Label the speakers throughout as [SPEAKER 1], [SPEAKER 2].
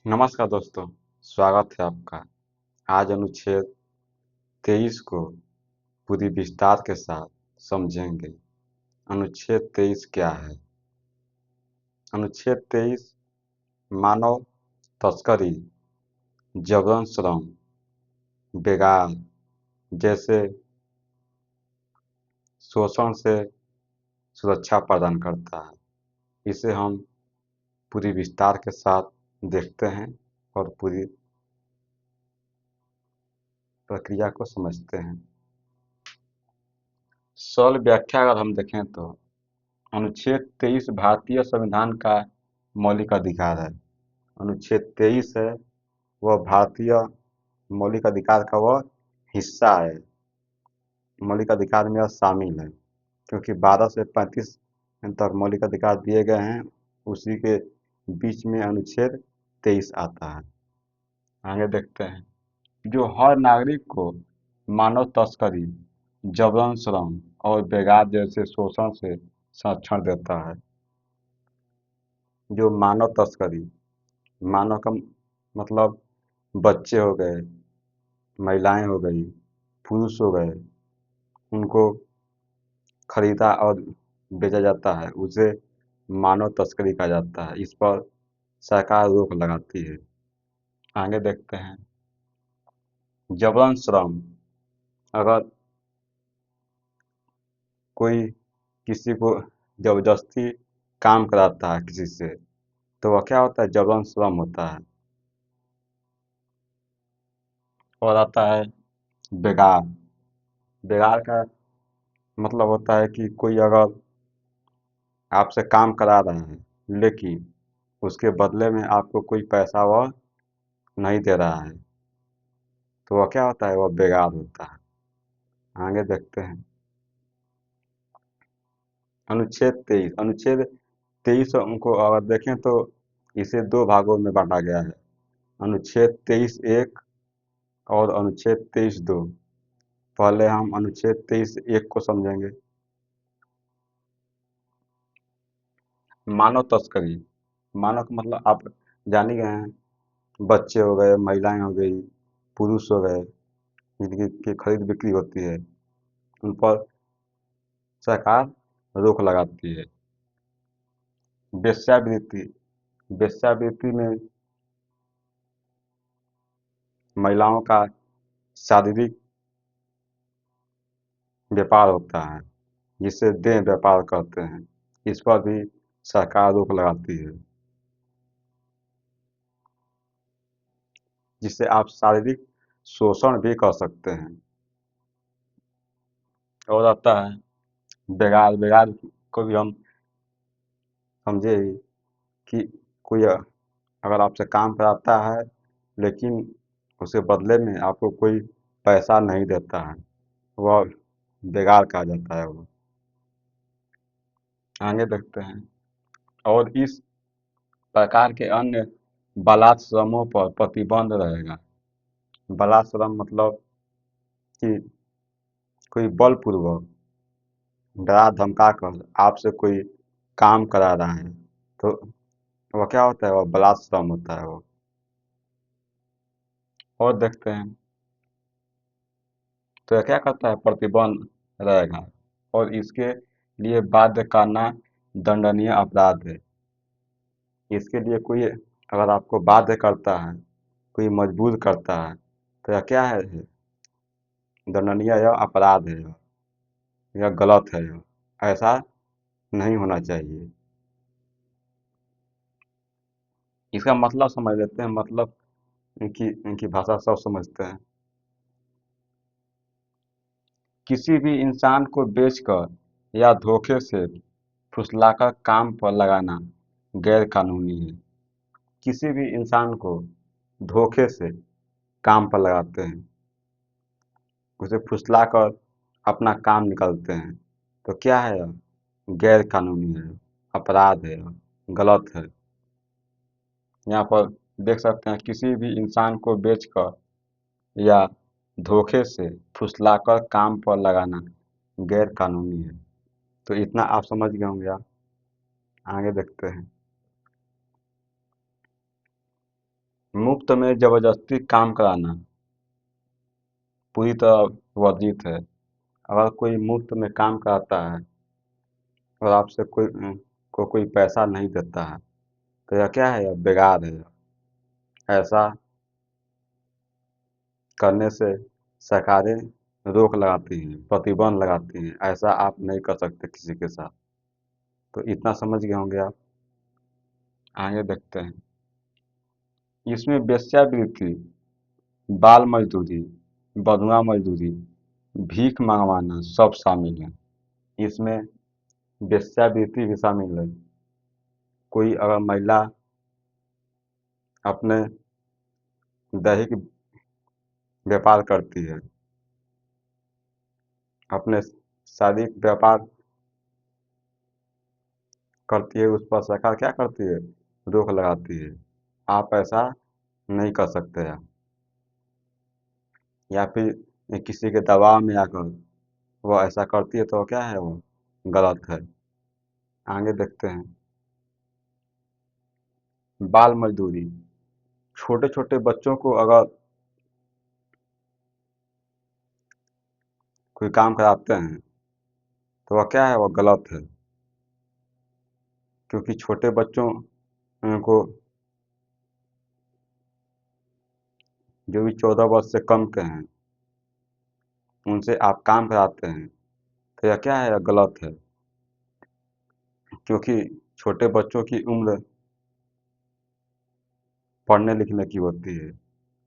[SPEAKER 1] नमस्कार दोस्तों, स्वागत है आपका। आज अनुच्छेद 23 को पूरी विस्तार के साथ समझेंगे। अनुच्छेद 23 क्या है? अनुच्छेद 23 मानव तस्करी, जबरन श्रम, बेगार जैसे शोषण से सुरक्षा प्रदान करता है। इसे हम पूरी विस्तार के साथ देखते हैं और पूरी प्रक्रिया को समझते हैं। सरल व्याख्या अगर हम देखें तो अनुच्छेद 23 भारतीय संविधान का मौलिक अधिकार है। अनुच्छेद 23 है वह भारतीय मौलिक अधिकार का वह हिस्सा है। मौलिक अधिकार में यह शामिल है क्योंकि 12 से 35 तक मौलिक अधिकार दिए गए हैं। उसी के बीच में अनुच्छेद 23 आता है। आगे देखते हैं। जो हर नागरिक को मानव तस्करी, जबरन श्रम और बेगार जैसे शोषण से संरक्षण देता है। जो मानव तस्करी, मानव का मतलब बच्चे हो गए, महिलाएं हो गई, पुरुष हो गए, उनको खरीदा और बेचा जाता है, उसे मानव तस्करी कहा जाता है। इस पर सरकार रोक लगाती है। आगे देखते हैं। जबरन श्रम, अगर कोई किसी को जबरदस्ती काम कराता है किसी से, तो वह क्या होता है? जबरन श्रम होता है। और आता है बेगार। बेगार का मतलब होता है कि कोई अगर आपसे काम करा रहा है, लेकिन उसके बदले में आपको कोई पैसा वह नहीं दे रहा है, तो वह क्या होता है? वह बेगार होता है। आगे देखते हैं। अनुच्छेद 23 को अगर देखें तो इसे दो भागों में बांटा गया है। अनुच्छेद 23(1) और अनुच्छेद 23(2). पहले हम अनुच्छेद 23(1) को समझेंगे। मानव तस्करी, मानव का मतलब आप जान ही गए हैं। बच्चे हो गए, महिलाएं हो गई, पुरुष हो गए, जिनकी खरीद बिक्री होती है, उन पर सरकार रोक लगाती है। वेश्यावृत्ति, वेश्यावृत्ति में महिलाओं का शारीरिक व्यापार होता है, जिसे देह व्यापार कहते हैं। इस पर भी सरकार रोक लगाती है, जिसे आप शारीरिक शोषण भी कह सकते हैं। और आता है बेगार। बेगार को भी हम समझे ही कि कोई अगर आपसे काम कराता है, लेकिन उसके बदले में आपको कोई पैसा नहीं देता है, वह बेगार कहा जाता है। वो आगे देखते हैं। और इस प्रकार के अन्य बलात् श्रमों पर प्रतिबंध रहेगा। बलात् श्रम मतलब कि कोई बलपूर्वक डरा धमका कर आपसे कोई काम करा रहा है, तो वह क्या होता है? वह बलात् श्रम होता है। वो और देखते हैं। तो यह क्या करता है? प्रतिबंध रहेगा और इसके लिए बाध्य करना दंडनीय अपराध है। इसके लिए कोई अगर आपको बाध्य करता है, कोई मजबूर करता है, तो यह क्या है? दंडनीय, यह अपराध है, यह गलत है। यह ऐसा नहीं होना चाहिए। इसका मतलब समझ लेते हैं। मतलब इनकी भाषा सब समझते हैं। किसी भी इंसान को बेचकर या धोखे से फुसलाकर काम पर लगाना गैर कानूनी है। किसी भी इंसान को धोखे से काम पर लगाते हैं, उसे फुसलाकर अपना काम निकालते हैं, तो क्या है? यह गैर कानूनी है, अपराध है, गलत है। यहाँ पर देख सकते हैं, किसी भी इंसान को बेचकर या धोखे से फुसलाकर काम पर लगाना गैर कानूनी है। तो इतना आप समझ गए होंगे। आप आगे देखते हैं। मुफ्त में जबरदस्ती काम कराना पूरी तरह वर्जित है। अगर कोई मुफ्त में काम कराता है और आपसे कोई पैसा नहीं देता है तो यह क्या है? यह बेकार है। ऐसा करने से सरकारें रोक लगाती हैं, प्रतिबंध लगाती हैं। ऐसा आप नहीं कर सकते किसी के साथ। तो इतना समझ गए होंगे आप। आगे देखते हैं। इसमें वेश्यावृत्ति, बाल मजदूरी, बंधुआ मजदूरी, भीख मंगवाना सब शामिल है। इसमें वेश्यावृत्ति भी शामिल है। कोई अगर महिला अपने दैहिक व्यापार करती है, अपने शारीरिक व्यापार करती है, उस पर सरकार क्या करती है? रोक लगाती है। आप ऐसा नहीं कर सकते हैं। या फिर किसी के दबाव में आकर वो ऐसा करती है तो क्या है? वो गलत है। आगे देखते हैं। बाल मजदूरी, छोटे छोटे बच्चों को अगर कोई काम कराते हैं तो वह क्या है? वो गलत है। क्योंकि छोटे बच्चों को, जो भी 14 वर्ष से कम के हैं, उनसे आप काम कराते हैं तो यह क्या है? यह गलत है। क्योंकि छोटे बच्चों की उम्र पढ़ने लिखने की होती है,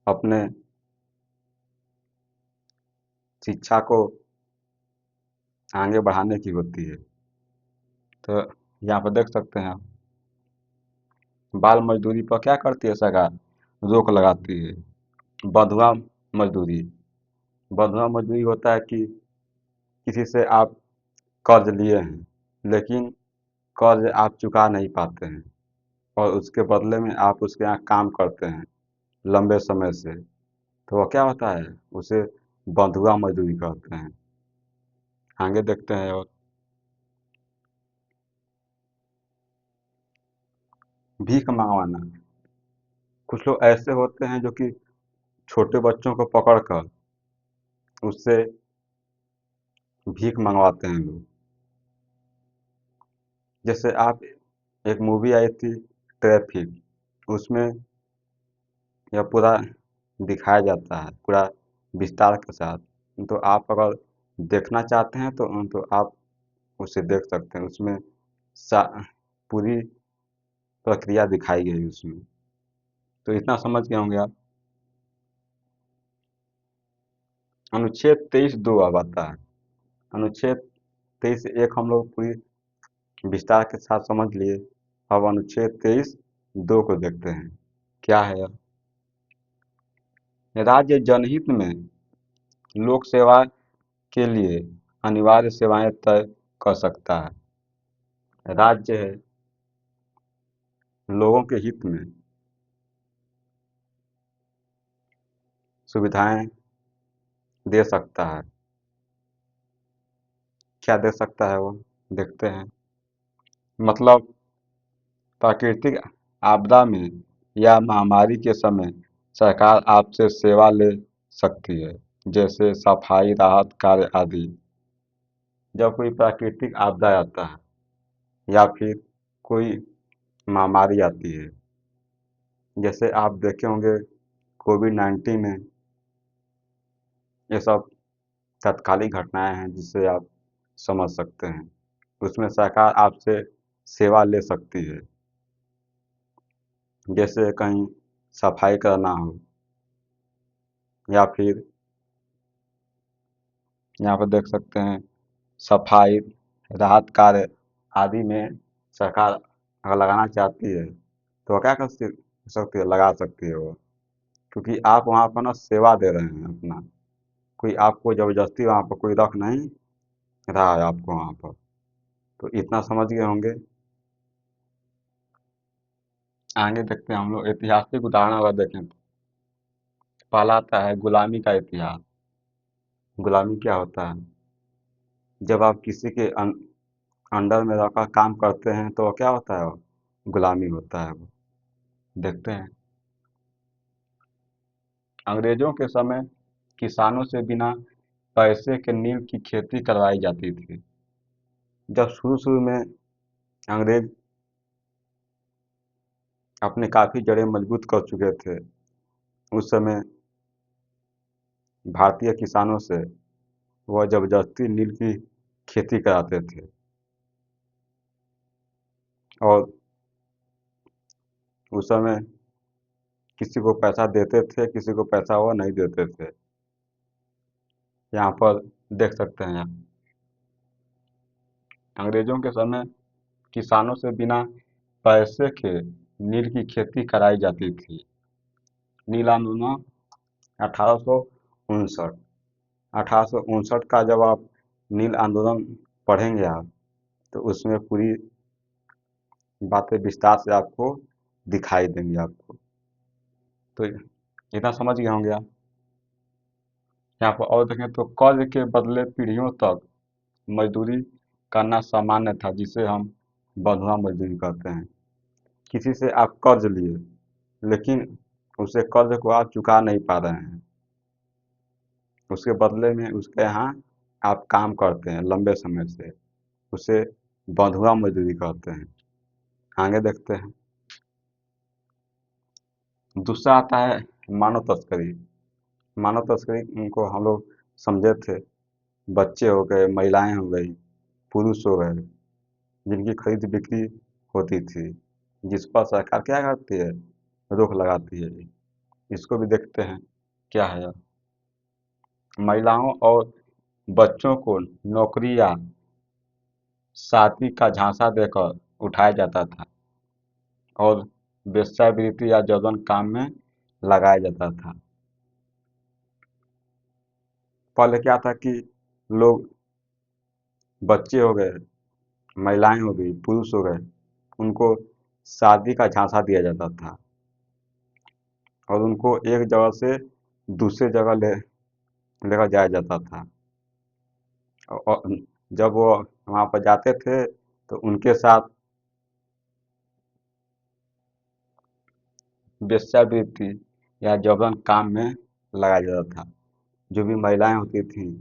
[SPEAKER 1] अपने शिक्षा को आगे बढ़ाने की होती है। तो यहाँ पर देख सकते हैं आप, बाल मजदूरी पर क्या करती है सरकार? रोक लगाती है। बंधुआ मजदूरी, बंधुआ मजदूरी होता है कि किसी से आप कर्ज लिए हैं, लेकिन कर्ज आप चुका नहीं पाते हैं और उसके बदले में आप उसके यहाँ काम करते हैं लंबे समय से, तो वह क्या होता है? उसे बंधुआ मजदूरी कहते हैं। आगे देखते हैं। और भीख मंगवाना, कुछ लोग ऐसे होते हैं जो कि छोटे बच्चों को पकड़कर उससे भीख मंगवाते हैं लोग। जैसे आप, एक मूवी आई थी ट्रैफिक, उसमें यह पूरा दिखाया जाता है, पूरा विस्तार के साथ। तो आप अगर देखना चाहते हैं तो आप उसे देख सकते हैं। उसमें सा पूरी प्रक्रिया दिखाई गई उसमें। तो इतना समझ गए होंगे आप। अनुच्छेद 23(2) अब आता है। अनुच्छेद 23(1) हम लोग पूरी विस्तार के साथ समझ लिए। अब अनुच्छेद 23(2) को देखते हैं। क्या है यह? राज्य जनहित में लोक सेवा के लिए अनिवार्य सेवाएं तय कर सकता है। राज्य है, लोगों के हित में सुविधाएं दे सकता है। क्या दे सकता है वो? देखते हैं। मतलब प्राकृतिक आपदा में या महामारी के समय सरकार आपसे सेवा ले सकती है, जैसे सफाई, राहत कार्य आदि। जब कोई प्राकृतिक आपदा आता है या फिर कोई महामारी आती है, जैसे आप देखे होंगे कोविड-19 में, ये सब तत्कालिक घटनाएं हैं जिससे आप समझ सकते हैं। उसमें सरकार आपसे सेवा ले सकती है, जैसे कहीं सफाई करना हो या फिर यहाँ पर देख सकते हैं सफाई, राहत कार्य आदि में सरकार अगर लगाना चाहती है तो वह क्या कर सकती है? लगा सकती है वो। क्योंकि आप वहाँ पर ना सेवा दे रहे हैं अपना। कोई आपको ज़बरदस्ती वहाँ पर कोई रख नहीं रहा है आपको वहाँ पर। तो इतना समझ गए होंगे। आगे देखते हैं हम लोग। ऐतिहासिक उदाहरण अगर देखें तो पहला आता है गुलामी का इतिहास। गुलामी क्या होता है? जब आप किसी के अंडर में रहकर काम करते हैं तो क्या होता है? वो गुलामी होता है वो। देखते हैं। अंग्रेजों के समय किसानों से बिना पैसे के नील की खेती करवाई जाती थी। जब शुरू शुरू में अंग्रेज अपने काफ़ी जड़ें मजबूत कर चुके थे, उस समय भारतीय किसानों से वह जबरदस्ती नील की खेती कराते थे और उस समय किसी को पैसा देते थे, किसी को पैसा वो नहीं देते थे। यहाँ पर देख सकते हैं आप, अंग्रेजों के समय किसानों से बिना पैसे के नील की खेती कराई जाती थी। नील आंदोलन 1859, 1859 का जब आप नील आंदोलन पढ़ेंगे आप, तो उसमें पूरी बातें विस्तार से आपको दिखाई देंगी आपको। तो इतना समझ गए होंगे आप। यहाँ पर और देखें तो कर्ज के बदले पीढ़ियों तक मजदूरी करना सामान्य था, जिसे हम बंधुआ मजदूरी कहते हैं। किसी से आप कर्ज लिए, लेकिन उसे कर्ज को आप चुका नहीं पा रहे हैं, उसके बदले में उसके यहाँ आप काम करते हैं लंबे समय से, उसे बंधुआ मजदूरी कहते हैं। आगे देखते हैं। दूसरा आता है मानव तस्करी। मानव तस्करी उनको हम लोग समझे थे, बच्चे हो गए, महिलाएं हो गई, पुरुष हो गए, जिनकी खरीद बिक्री होती थी, जिस पर सरकार क्या करती है, रोक लगाती है। इसको भी देखते हैं क्या है यह। महिलाओं और बच्चों को नौकरी या शादी का झांसा देकर उठाया जाता था और वेश्यावृत्ति या जबरन काम में लगाया जाता था। पहले क्या था कि लोग, बच्चे हो गए, महिलाएं हो गई, पुरुष हो गए, उनको शादी का झांसा दिया जाता था और उनको एक जगह से दूसरे जगह लेकर जाया जाता था। और जब वो वहाँ पर जाते थे तो उनके साथ वेश्यावृत्ति या जबरन काम में लगाया जाता था। जो भी महिलाएं होती थीं,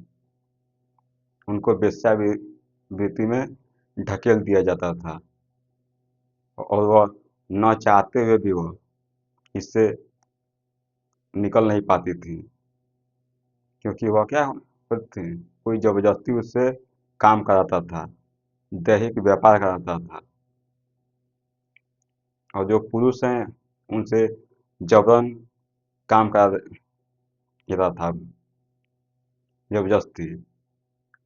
[SPEAKER 1] उनको वेश्यावृत्ति में ढकेल दिया जाता था और वह न चाहते हुए भी वह इससे निकल नहीं पाती थी, क्योंकि वह क्या होती थी, कोई जबरदस्ती उससे काम कराता था, दैहिक व्यापार कराता था। और जो पुरुष हैं उनसे जबरन काम करा देता था, जबरदस्ती।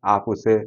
[SPEAKER 1] आप उसे